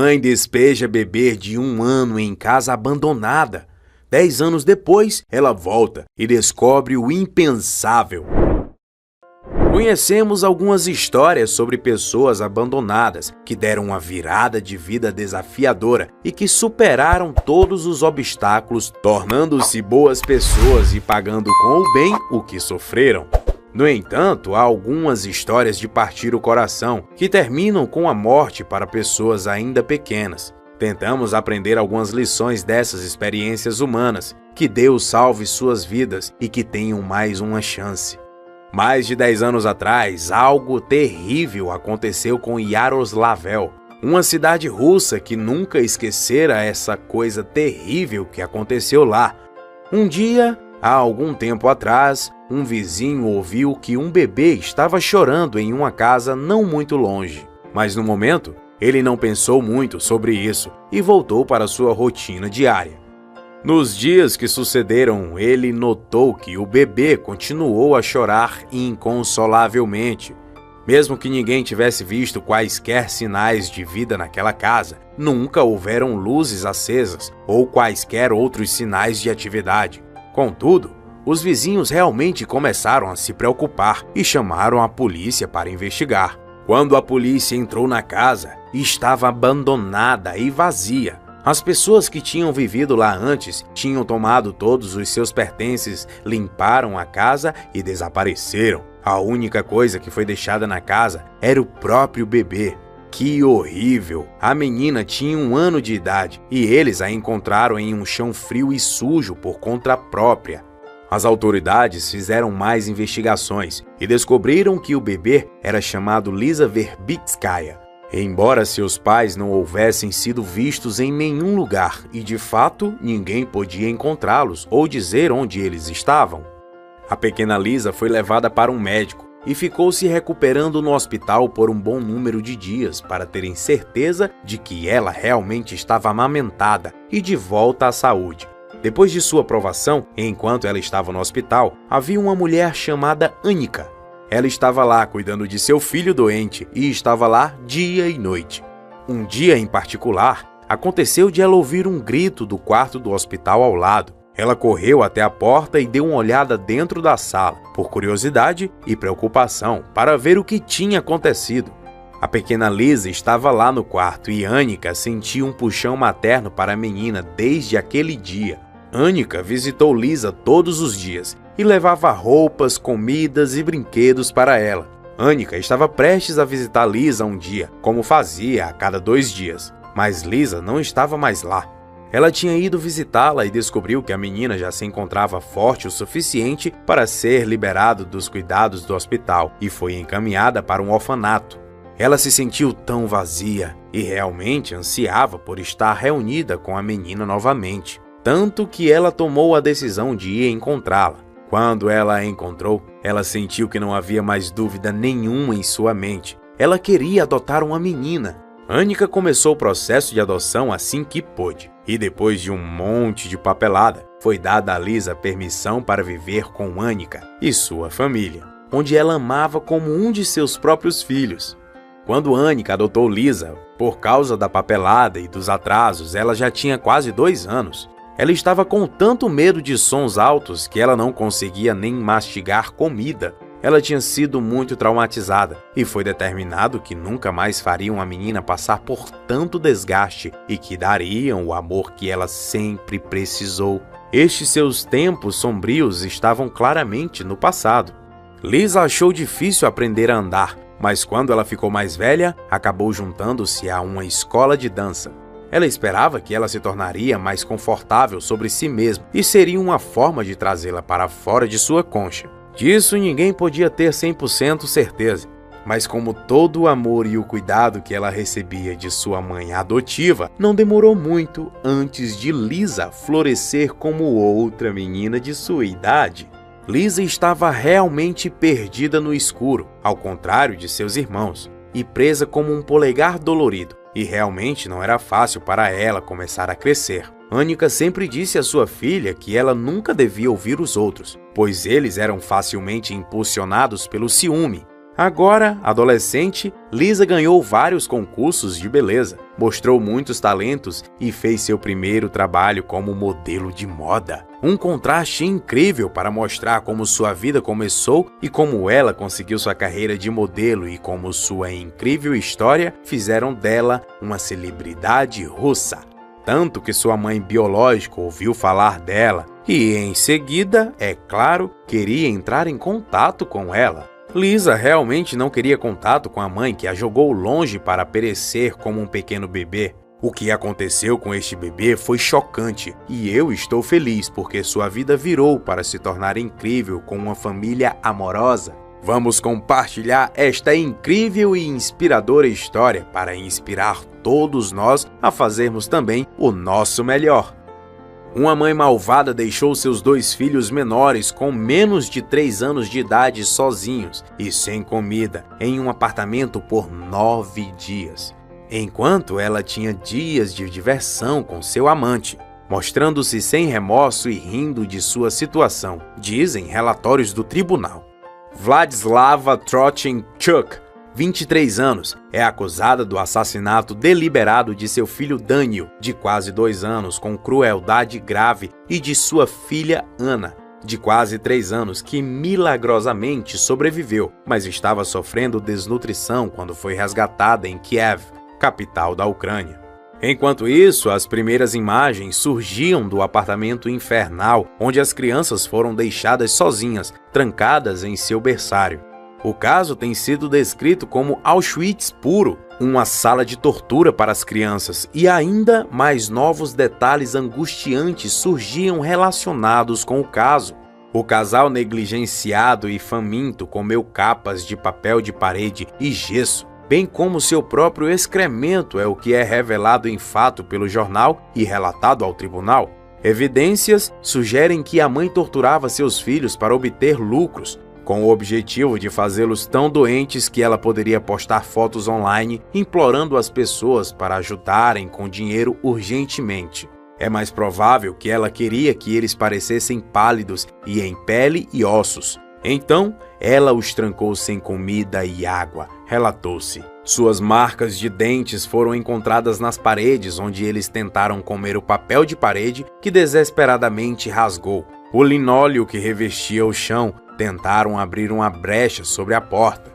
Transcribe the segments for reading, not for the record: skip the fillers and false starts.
Mãe despeja bebê de 1 ano em casa abandonada. 10 anos depois, ela volta e descobre o impensável. Conhecemos algumas histórias sobre pessoas abandonadas que deram uma virada de vida desafiadora e que superaram todos os obstáculos, tornando-se boas pessoas e pagando com o bem o que sofreram. No entanto, há algumas histórias de partir o coração que terminam com a morte para pessoas ainda pequenas. Tentamos aprender algumas lições dessas experiências humanas. Que Deus salve suas vidas e que tenham mais uma chance. Mais de 10 anos atrás, algo terrível aconteceu com Yaroslavl, uma cidade russa que nunca esquecera essa coisa terrível que aconteceu lá. Um dia, há algum tempo atrás, um vizinho ouviu que um bebê estava chorando em uma casa não muito longe. Mas no momento, ele não pensou muito sobre isso e voltou para sua rotina diária. Nos dias que sucederam, ele notou que o bebê continuou a chorar inconsolavelmente. Mesmo que ninguém tivesse visto quaisquer sinais de vida naquela casa, nunca houveram luzes acesas ou quaisquer outros sinais de atividade. Contudo, os vizinhos realmente começaram a se preocupar e chamaram a polícia para investigar. Quando a polícia entrou na casa, estava abandonada e vazia. As pessoas que tinham vivido lá antes tinham tomado todos os seus pertences, limparam a casa e desapareceram. A única coisa que foi deixada na casa era o próprio bebê. Que horrível! A menina tinha 1 ano de idade e eles a encontraram em um chão frio e sujo por conta própria. As autoridades fizeram mais investigações e descobriram que o bebê era chamado Lisa Verbitskaya. Embora seus pais não houvessem sido vistos em nenhum lugar e, de fato, ninguém podia encontrá-los ou dizer onde eles estavam. A pequena Lisa foi levada para um médico e ficou se recuperando no hospital por um bom número de dias para terem certeza de que ela realmente estava amamentada e de volta à saúde. Depois de sua aprovação, enquanto ela estava no hospital, havia uma mulher chamada Annika. Ela estava lá cuidando de seu filho doente e estava lá dia e noite. Um dia em particular, aconteceu de ela ouvir um grito do quarto do hospital ao lado. Ela correu até a porta e deu uma olhada dentro da sala, por curiosidade e preocupação, para ver o que tinha acontecido. A pequena Lisa estava lá no quarto e Annika sentia um puxão materno para a menina desde aquele dia. Annika visitou Lisa todos os dias e levava roupas, comidas e brinquedos para ela. Annika estava prestes a visitar Lisa um dia, como fazia a cada 2 dias, mas Lisa não estava mais lá. Ela tinha ido visitá-la e descobriu que a menina já se encontrava forte o suficiente para ser liberada dos cuidados do hospital e foi encaminhada para um orfanato. Ela se sentiu tão vazia e realmente ansiava por estar reunida com a menina novamente, tanto que ela tomou a decisão de ir encontrá-la. Quando ela a encontrou, ela sentiu que não havia mais dúvida nenhuma em sua mente. Ela queria adotar uma menina. Annika começou o processo de adoção assim que pôde. E depois de um monte de papelada, foi dada a Lisa permissão para viver com Annika e sua família, onde ela amava como um de seus próprios filhos. Quando Annika adotou Lisa, por causa da papelada e dos atrasos, ela já tinha quase 2 anos. Ela estava com tanto medo de sons altos que ela não conseguia nem mastigar comida. Ela tinha sido muito traumatizada e foi determinado que nunca mais fariam a menina passar por tanto desgaste e que dariam o amor que ela sempre precisou. Estes seus tempos sombrios estavam claramente no passado. Lisa achou difícil aprender a andar, mas quando ela ficou mais velha, acabou juntando-se a uma escola de dança. Ela esperava que ela se tornaria mais confortável sobre si mesma e seria uma forma de trazê-la para fora de sua concha. Disso ninguém podia ter 100% certeza, mas como todo o amor e o cuidado que ela recebia de sua mãe adotiva, não demorou muito antes de Lisa florescer como outra menina de sua idade. Lisa estava realmente perdida no escuro, ao contrário de seus irmãos, e presa como um polegar dolorido. E realmente não era fácil para ela começar a crescer. Annika sempre disse à sua filha que ela nunca devia ouvir os outros, pois eles eram facilmente impulsionados pelo ciúme. Agora, adolescente, Lisa ganhou vários concursos de beleza, mostrou muitos talentos e fez seu primeiro trabalho como modelo de moda. Um contraste incrível para mostrar como sua vida começou e como ela conseguiu sua carreira de modelo e como sua incrível história fizeram dela uma celebridade russa. Tanto que sua mãe biológica ouviu falar dela e, em seguida, é claro, queria entrar em contato com ela. Lisa realmente não queria contato com a mãe que a jogou longe para perecer como um pequeno bebê. O que aconteceu com este bebê foi chocante e eu estou feliz porque sua vida virou para se tornar incrível com uma família amorosa. Vamos compartilhar esta incrível e inspiradora história para inspirar todos nós a fazermos também o nosso melhor. Uma mãe malvada deixou seus 2 filhos menores com menos de 3 anos de idade sozinhos e sem comida em um apartamento por 9 dias, enquanto ela tinha dias de diversão com seu amante, mostrando-se sem remorso e rindo de sua situação, dizem relatórios do tribunal. Vladislava Trochenchuk, 23 anos, é acusada do assassinato deliberado de seu filho Daniel, de quase 2 anos, com crueldade grave, e de sua filha Ana, de quase 3 anos, que milagrosamente sobreviveu, mas estava sofrendo desnutrição quando foi resgatada em Kiev, capital da Ucrânia. Enquanto isso, as primeiras imagens surgiam do apartamento infernal, onde as crianças foram deixadas sozinhas, trancadas em seu berçário. O caso tem sido descrito como Auschwitz puro, uma sala de tortura para as crianças, e ainda mais novos detalhes angustiantes surgiam relacionados com o caso. O casal negligenciado e faminto comeu capas de papel de parede e gesso, bem como seu próprio excremento, é o que é revelado em fato pelo jornal e relatado ao tribunal. Evidências sugerem que a mãe torturava seus filhos para obter lucros, com o objetivo de fazê-los tão doentes que ela poderia postar fotos online implorando as pessoas para ajudarem com dinheiro urgentemente. É mais provável que ela queria que eles parecessem pálidos e em pele e ossos. Então, ela os trancou sem comida e água, relatou-se. Suas marcas de dentes foram encontradas nas paredes onde eles tentaram comer o papel de parede que desesperadamente rasgou. O linóleo que revestia o chão tentaram abrir uma brecha sobre a porta.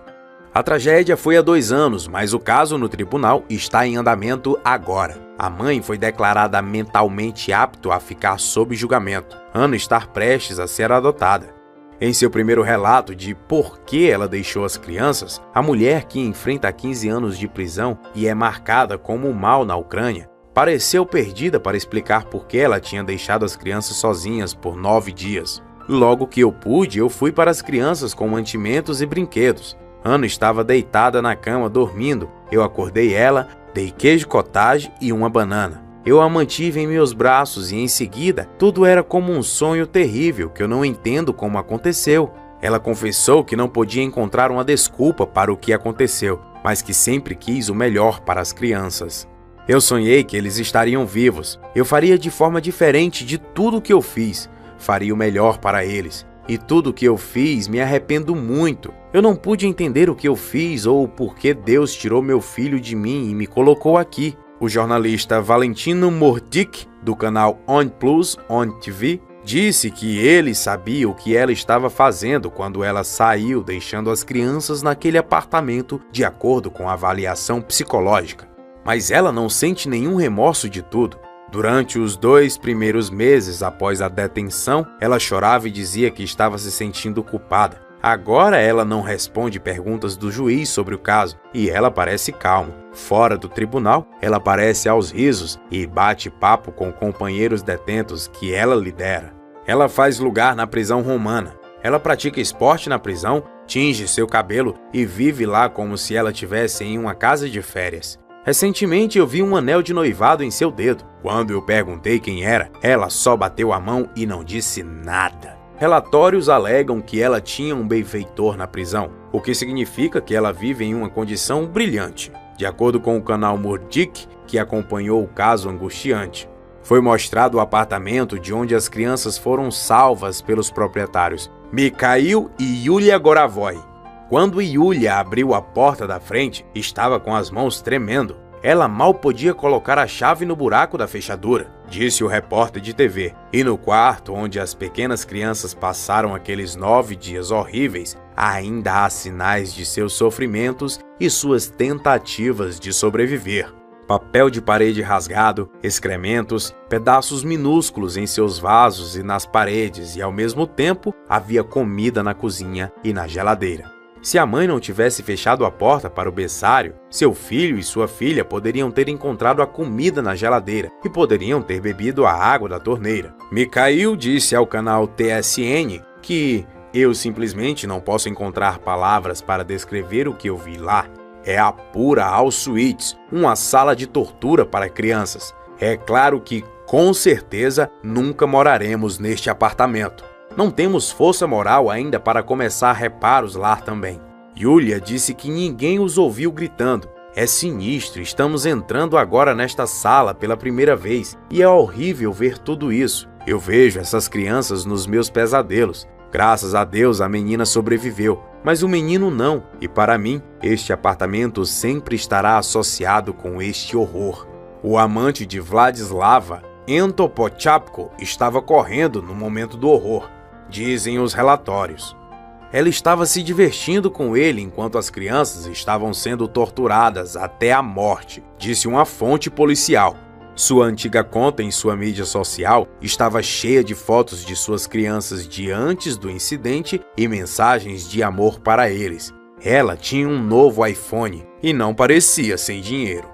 A tragédia foi há 2 anos, mas o caso no tribunal está em andamento agora. A mãe foi declarada mentalmente apta a ficar sob julgamento. Ana está prestes a ser adotada. Em seu primeiro relato de por que ela deixou as crianças, a mulher que enfrenta 15 anos de prisão e é marcada como o mal na Ucrânia, pareceu perdida para explicar por que ela tinha deixado as crianças sozinhas por 9 dias. Logo que eu pude, eu fui para as crianças com mantimentos e brinquedos. Ana estava deitada na cama dormindo. Eu acordei ela, dei queijo cottage e uma banana. Eu a mantive em meus braços e em seguida tudo era como um sonho terrível que eu não entendo como aconteceu. Ela confessou que não podia encontrar uma desculpa para o que aconteceu, mas que sempre quis o melhor para as crianças. Eu sonhei que eles estariam vivos. Eu faria de forma diferente de tudo que eu fiz. Faria o melhor para eles. E tudo o que eu fiz, me arrependo muito. Eu não pude entender o que eu fiz ou por que Deus tirou meu filho de mim e me colocou aqui. O jornalista Valentino Mordik, do canal On Plus On TV, disse que ele sabia o que ela estava fazendo quando ela saiu, deixando as crianças naquele apartamento de acordo com a avaliação psicológica. Mas ela não sente nenhum remorso de tudo. Durante os 2 primeiros meses após a detenção, ela chorava e dizia que estava se sentindo culpada. Agora ela não responde perguntas do juiz sobre o caso e ela parece calma. Fora do tribunal, ela parece aos risos e bate papo com companheiros detentos que ela lidera. Ela faz lugar na prisão romana. Ela pratica esporte na prisão, tinge seu cabelo e vive lá como se ela estivesse em uma casa de férias. Recentemente eu vi um anel de noivado em seu dedo. Quando eu perguntei quem era, ela só bateu a mão e não disse nada. Relatórios alegam que ela tinha um benfeitor na prisão, o que significa que ela vive em uma condição brilhante. De acordo com o canal Mordik, que acompanhou o caso angustiante, foi mostrado o apartamento de onde as crianças foram salvas pelos proprietários, Mikhail e Yulia Goravoy. Quando Yulia abriu a porta da frente, estava com as mãos tremendo. Ela mal podia colocar a chave no buraco da fechadura, disse o repórter de TV. E no quarto onde as pequenas crianças passaram aqueles 9 dias horríveis, ainda há sinais de seus sofrimentos e suas tentativas de sobreviver. Papel de parede rasgado, excrementos, pedaços minúsculos em seus vasos e nas paredes, e ao mesmo tempo havia comida na cozinha e na geladeira. Se a mãe não tivesse fechado a porta para o berçário, seu filho e sua filha poderiam ter encontrado a comida na geladeira e poderiam ter bebido a água da torneira. Mikhail disse ao canal TSN que eu simplesmente não posso encontrar palavras para descrever o que eu vi lá. É a pura Auschwitz, uma sala de tortura para crianças. É claro que, com certeza, nunca moraremos neste apartamento. Não temos força moral ainda para começar reparos lá também. Yulia disse que ninguém os ouviu gritando. É sinistro, estamos entrando agora nesta sala pela primeira vez e é horrível ver tudo isso. Eu vejo essas crianças nos meus pesadelos. Graças a Deus a menina sobreviveu, mas o menino não. E para mim, este apartamento sempre estará associado com este horror. O amante de Vladislava, Ento Pochapko, estava correndo no momento do horror. Dizem os relatórios. Ela estava se divertindo com ele enquanto as crianças estavam sendo torturadas até a morte, disse uma fonte policial. Sua antiga conta em sua mídia social estava cheia de fotos de suas crianças de antes do incidente e mensagens de amor para eles. Ela tinha um novo iPhone e não parecia sem dinheiro.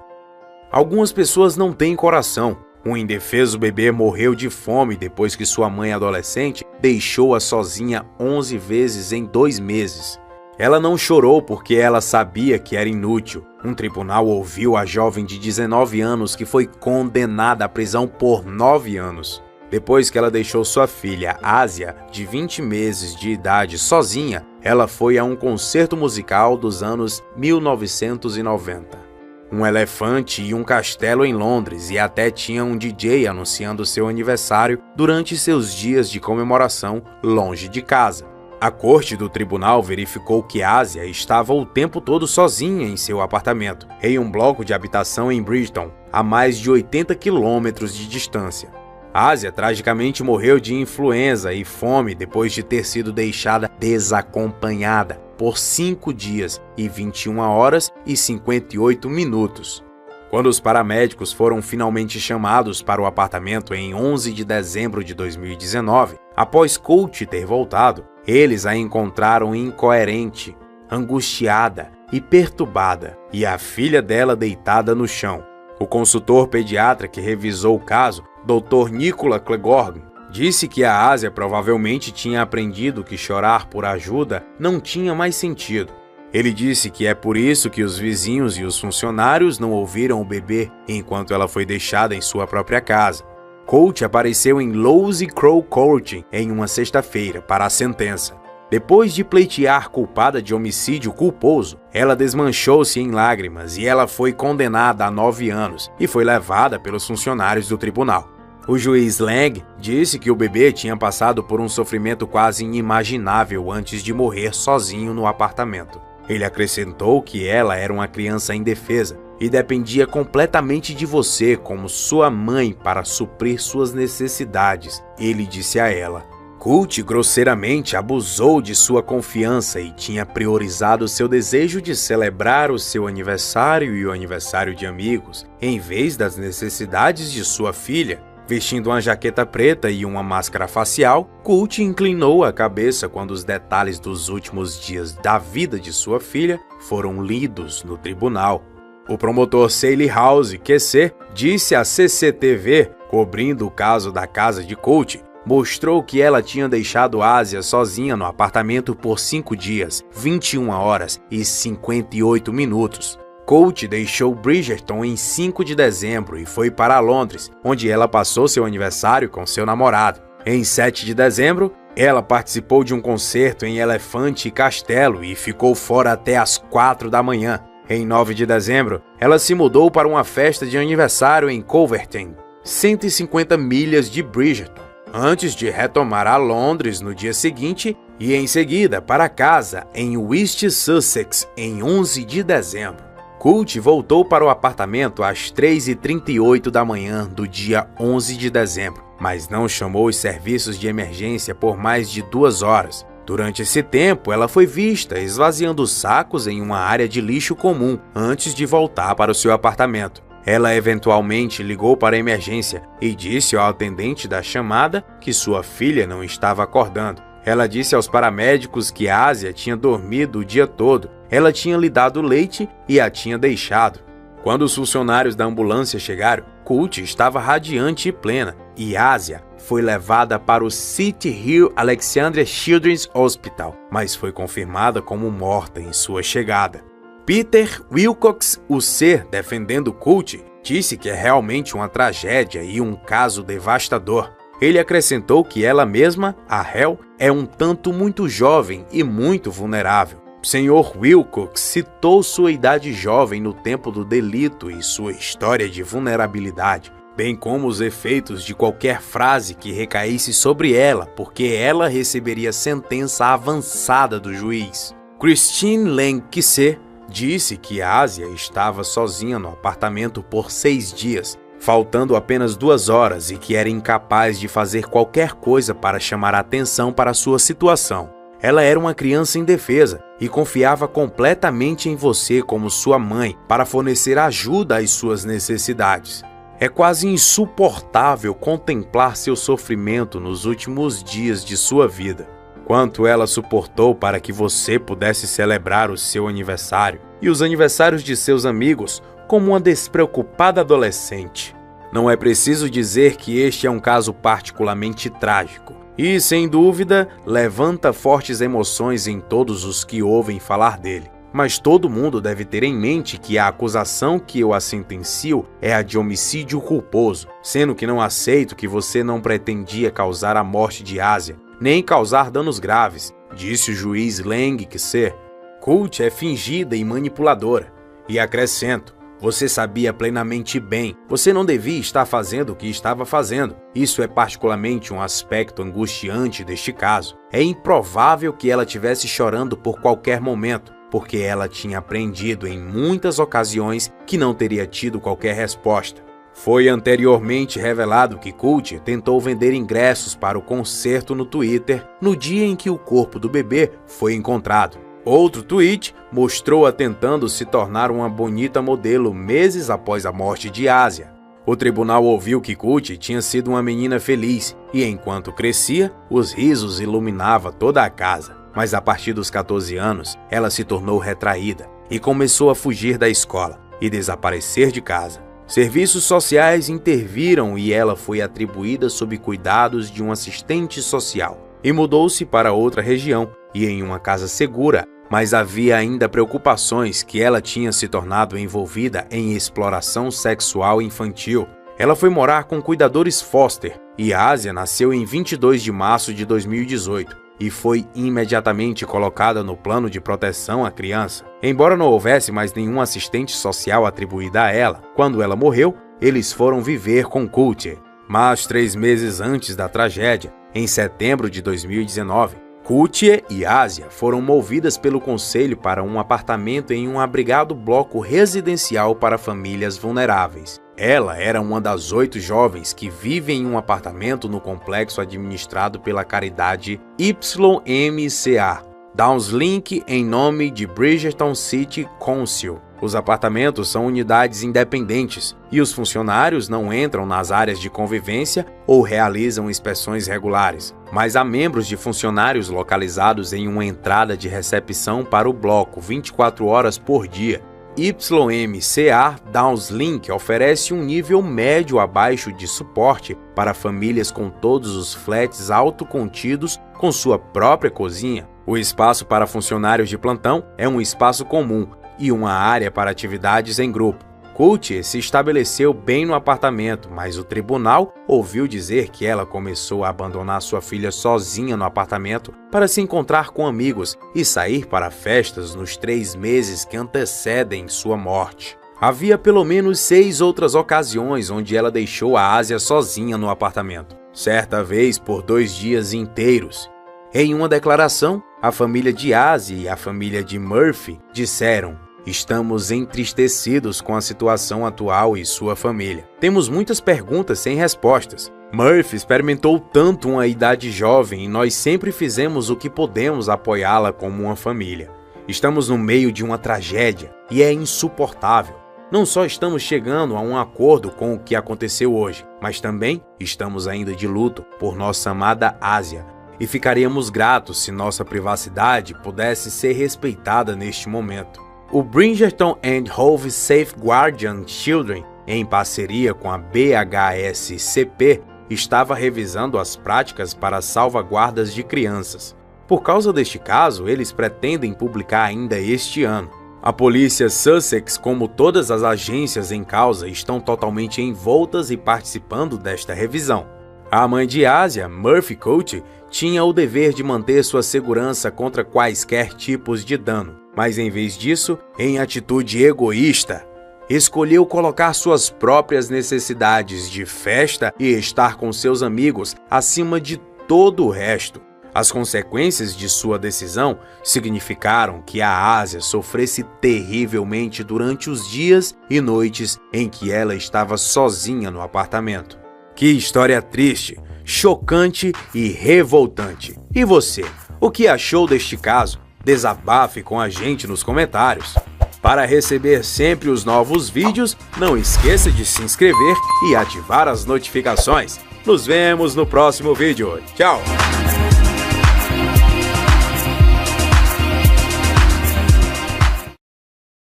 Algumas pessoas não têm coração. Um indefeso bebê morreu de fome depois que sua mãe adolescente deixou-a sozinha 11 vezes em 2 meses. Ela não chorou porque ela sabia que era inútil. Um tribunal ouviu a jovem de 19 anos que foi condenada à prisão por 9 anos. Depois que ela deixou sua filha, Ásia, de 20 meses de idade, sozinha, ela foi a um concerto musical dos anos 1990. Um elefante e um castelo em Londres, e até tinha um DJ anunciando seu aniversário durante seus dias de comemoração longe de casa. A corte do tribunal verificou que Ásia estava o tempo todo sozinha em seu apartamento, em um bloco de habitação em Bridgeton, a mais de 80 quilômetros de distância. Ásia tragicamente morreu de influenza e fome depois de ter sido deixada desacompanhada por 5 dias e 21 horas e 58 minutos. Quando os paramédicos foram finalmente chamados para o apartamento em 11 de dezembro de 2019, após Colt ter voltado, eles a encontraram incoerente, angustiada e perturbada, e a filha dela deitada no chão. O consultor pediatra que revisou o caso, Dr. Nicola Klegorg, disse que a Ásia provavelmente tinha aprendido que chorar por ajuda não tinha mais sentido. Ele disse que é por isso que os vizinhos e os funcionários não ouviram o bebê enquanto ela foi deixada em sua própria casa. Colt apareceu em Louise Crowe Court em uma sexta-feira para a sentença. Depois de pleitear culpada de homicídio culposo, ela desmanchou-se em lágrimas e ela foi condenada a 9 anos e foi levada pelos funcionários do tribunal. O juiz Lang disse que o bebê tinha passado por um sofrimento quase inimaginável antes de morrer sozinho no apartamento. Ele acrescentou que ela era uma criança indefesa e dependia completamente de você como sua mãe para suprir suas necessidades. Ele disse a ela. Colt grosseiramente abusou de sua confiança e tinha priorizado seu desejo de celebrar o seu aniversário e o aniversário de amigos, em vez das necessidades de sua filha. Vestindo uma jaqueta preta e uma máscara facial, Colt inclinou a cabeça quando os detalhes dos últimos dias da vida de sua filha foram lidos no tribunal. O promotor Sally House, QC, disse à CCTV, cobrindo o caso da casa de Colt, mostrou que ela tinha deixado Ásia sozinha no apartamento por 5 dias, 21 horas e 58 minutos. Colt deixou Bridgeton em 5 de dezembro e foi para Londres, onde ela passou seu aniversário com seu namorado. Em 7 de dezembro, ela participou de um concerto em Elefante e Castelo e ficou fora até às 4 da manhã. Em 9 de dezembro, ela se mudou para uma festa de aniversário em Culverton, 150 milhas de Bridgeton, antes de retomar a Londres no dia seguinte e em seguida para casa em West Sussex em 11 de dezembro. Colt voltou para o apartamento às 3h38 da manhã do dia 11 de dezembro, mas não chamou os serviços de emergência por mais de 2 horas. Durante esse tempo, ela foi vista esvaziando sacos em uma área de lixo comum antes de voltar para o seu apartamento. Ela eventualmente ligou para a emergência e disse ao atendente da chamada que sua filha não estava acordando. Ela disse aos paramédicos que Asia tinha dormido o dia todo. Ela tinha lhe dado leite e a tinha deixado. Quando os funcionários da ambulância chegaram, Colt estava radiante e plena, e Asia foi levada para o City Hill Alexandria Children's Hospital, mas foi confirmada como morta em sua chegada. Peter Wilcox, o ser defendendo Colt, disse que é realmente uma tragédia e um caso devastador. Ele acrescentou que ela mesma, a Hel, é um tanto muito jovem e muito vulnerável. Sr. Wilcox citou sua idade jovem no tempo do delito e sua história de vulnerabilidade, bem como os efeitos de qualquer frase que recaísse sobre ela, porque ela receberia sentença avançada do juiz. Christine Lankse disse que Asia estava sozinha no apartamento por 6 dias, faltando apenas 2 horas, e que era incapaz de fazer qualquer coisa para chamar a atenção para sua situação. Ela era uma criança indefesa e confiava completamente em você como sua mãe para fornecer ajuda às suas necessidades. É quase insuportável contemplar seu sofrimento nos últimos dias de sua vida. Quanto ela suportou para que você pudesse celebrar o seu aniversário e os aniversários de seus amigos como uma despreocupada adolescente. Não é preciso dizer que este é um caso particularmente trágico e, sem dúvida, levanta fortes emoções em todos os que ouvem falar dele. Mas todo mundo deve ter em mente que a acusação que eu a sentencio é a de homicídio culposo, sendo que não aceito que você não pretendia causar a morte de Asia, nem causar danos graves, disse o juiz Lankse. Colt é fingida e manipuladora. E acrescento, você sabia plenamente bem, você não devia estar fazendo o que estava fazendo. Isso é particularmente um aspecto angustiante deste caso. É improvável que ela estivesse chorando por qualquer momento, porque ela tinha aprendido em muitas ocasiões que não teria tido qualquer resposta. Foi anteriormente revelado que Colt tentou vender ingressos para o concerto no Twitter no dia em que o corpo do bebê foi encontrado. Outro tweet mostrou-a tentando se tornar uma bonita modelo meses após a morte de Asia. O tribunal ouviu que Colt tinha sido uma menina feliz e, enquanto crescia, os risos iluminavam toda a casa. Mas a partir dos 14 anos, ela se tornou retraída e começou a fugir da escola e desaparecer de casa. Serviços sociais interviram e ela foi atribuída sob cuidados de um assistente social e mudou-se para outra região e em uma casa segura, mas havia ainda preocupações que ela tinha se tornado envolvida em exploração sexual infantil. Ela foi morar com cuidadores foster e Asia nasceu em 22 de março de 2018 e foi imediatamente colocada no plano de proteção à criança. Embora não houvesse mais nenhum assistente social atribuída a ela, quando ela morreu, eles foram viver com Colt. Mas 3 meses antes da tragédia, em setembro de 2019, Colt e Asia foram movidas pelo conselho para um apartamento em um abrigado bloco residencial para famílias vulneráveis. Ela era uma das 8 jovens que vivem em um apartamento no complexo administrado pela caridade YMCA Downslink em nome de Bridgeton City Council. Os apartamentos são unidades independentes e os funcionários não entram nas áreas de convivência ou realizam inspeções regulares, mas há membros de funcionários localizados em uma entrada de recepção para o bloco 24 horas por dia. YMCA Downslink oferece um nível médio abaixo de suporte para famílias com todos os flats autocontidos com sua própria cozinha. O espaço para funcionários de plantão é um espaço comum e uma área para atividades em grupo. Colt se estabeleceu bem no apartamento, mas o tribunal ouviu dizer que ela começou a abandonar sua filha sozinha no apartamento para se encontrar com amigos e sair para festas nos 3 meses que antecedem sua morte. Havia pelo menos 6 outras ocasiões onde ela deixou a Asia sozinha no apartamento, certa vez por 2 dias inteiros. Em uma declaração, a família Diaz e a família de Murphy disseram: "Estamos entristecidos com a situação atual e sua família. Temos muitas perguntas sem respostas. Murphy experimentou tanto uma idade jovem e nós sempre fizemos o que podemos apoiá-la como uma família. Estamos no meio de uma tragédia e é insuportável. Não só estamos chegando a um acordo com o que aconteceu hoje, mas também estamos ainda de luto por nossa amada Ásia e ficaríamos gratos se nossa privacidade pudesse ser respeitada neste momento." O Bridgerton and Hove Safeguarding Children, em parceria com a BHSCP, estava revisando as práticas para salvaguardas de crianças. Por causa deste caso, eles pretendem publicar ainda este ano. A polícia Sussex, como todas as agências em causa, estão totalmente envoltas e participando desta revisão. A mãe de Asia, Murphy Coach, tinha o dever de manter sua segurança contra quaisquer tipos de dano, mas em vez disso, em atitude egoísta, escolheu colocar suas próprias necessidades de festa e estar com seus amigos acima de todo o resto. As consequências de sua decisão significaram que a Ásia sofresse terrivelmente durante os dias e noites em que ela estava sozinha no apartamento. Que história triste, chocante e revoltante. E você, o que achou deste caso? Desabafe com a gente nos comentários. Para receber sempre os novos vídeos, não esqueça de se inscrever e ativar as notificações. Nos vemos no próximo vídeo. Tchau!